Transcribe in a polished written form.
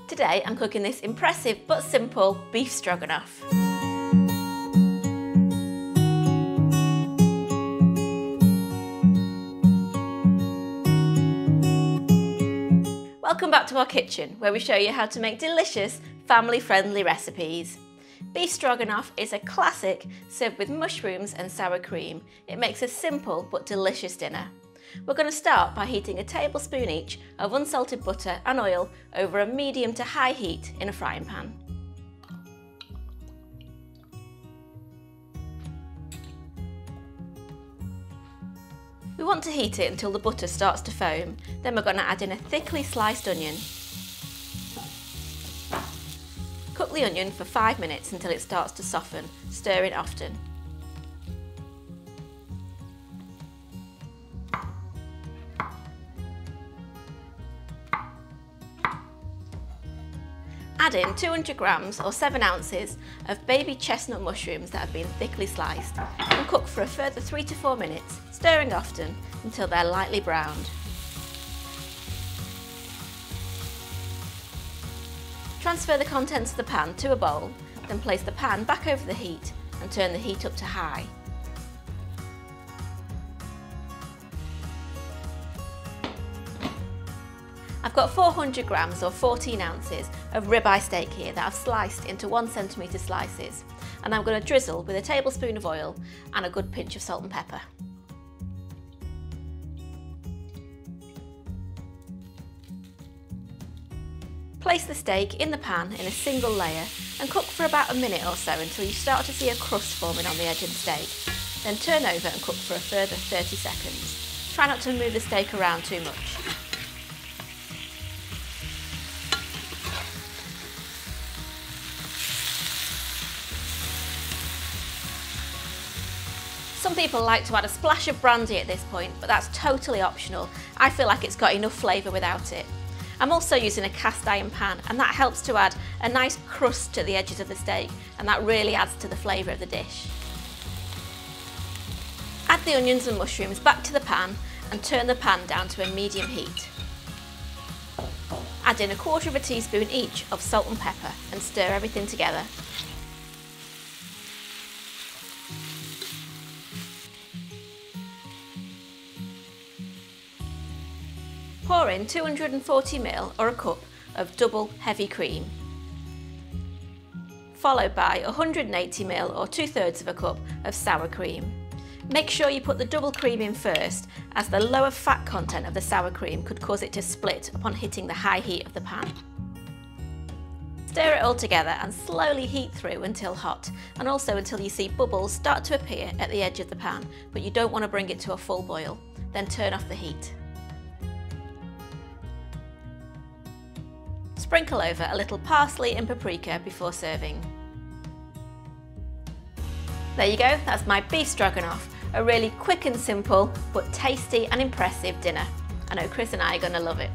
Today I'm cooking this impressive but simple beef stroganoff. Welcome back to our kitchen, where we show you how to make delicious, family-friendly recipes. Beef stroganoff is a classic served with mushrooms and sour cream. It makes a simple but delicious dinner. We're going to start by heating a tablespoon each of unsalted butter and oil over a medium to high heat in a frying pan. We want to heat it until the butter starts to foam. Then we're going to add in a thickly sliced onion. Cook the onion for 5 minutes until it starts to soften, stirring often. Add in 200 grams or 7 ounces of baby chestnut mushrooms that have been thickly sliced and cook for a further 3 to 4 minutes, stirring often until they're lightly browned. Transfer the contents of the pan to a bowl, then place the pan back over the heat and turn the heat up to high. I've got 400 grams or 14 ounces of ribeye steak here that I've sliced into 1 centimetre slices, and I'm going to drizzle with a tablespoon of oil and a good pinch of salt and pepper. Place the steak in the pan in a single layer and cook for about a minute or so until you start to see a crust forming on the edge of the steak. Then turn over and cook for a further 30 seconds. Try not to move the steak around too much. Some people like to add a splash of brandy at this point, but that's totally optional. I feel like it's got enough flavour without it. I'm also using a cast iron pan, and that helps to add a nice crust to the edges of the steak, and that really adds to the flavour of the dish. Add the onions and mushrooms back to the pan and turn the pan down to a medium heat. Add in 1/4 teaspoon each of salt and pepper and stir everything together. Pour in 240 ml or a cup of double heavy cream, followed by 180 ml or 2/3 of a cup of sour cream. Make sure you put the double cream in first, as the lower fat content of the sour cream could cause it to split upon hitting the high heat of the pan. Stir it all together and slowly heat through until hot, and also until you see bubbles start to appear at the edge of the pan, but you don't want to bring it to a full boil. Then turn off the heat. Sprinkle over a little parsley and paprika before serving. There you go, that's my beef stroganoff, a really quick and simple but tasty and impressive dinner. I know Chris and I are going to love it.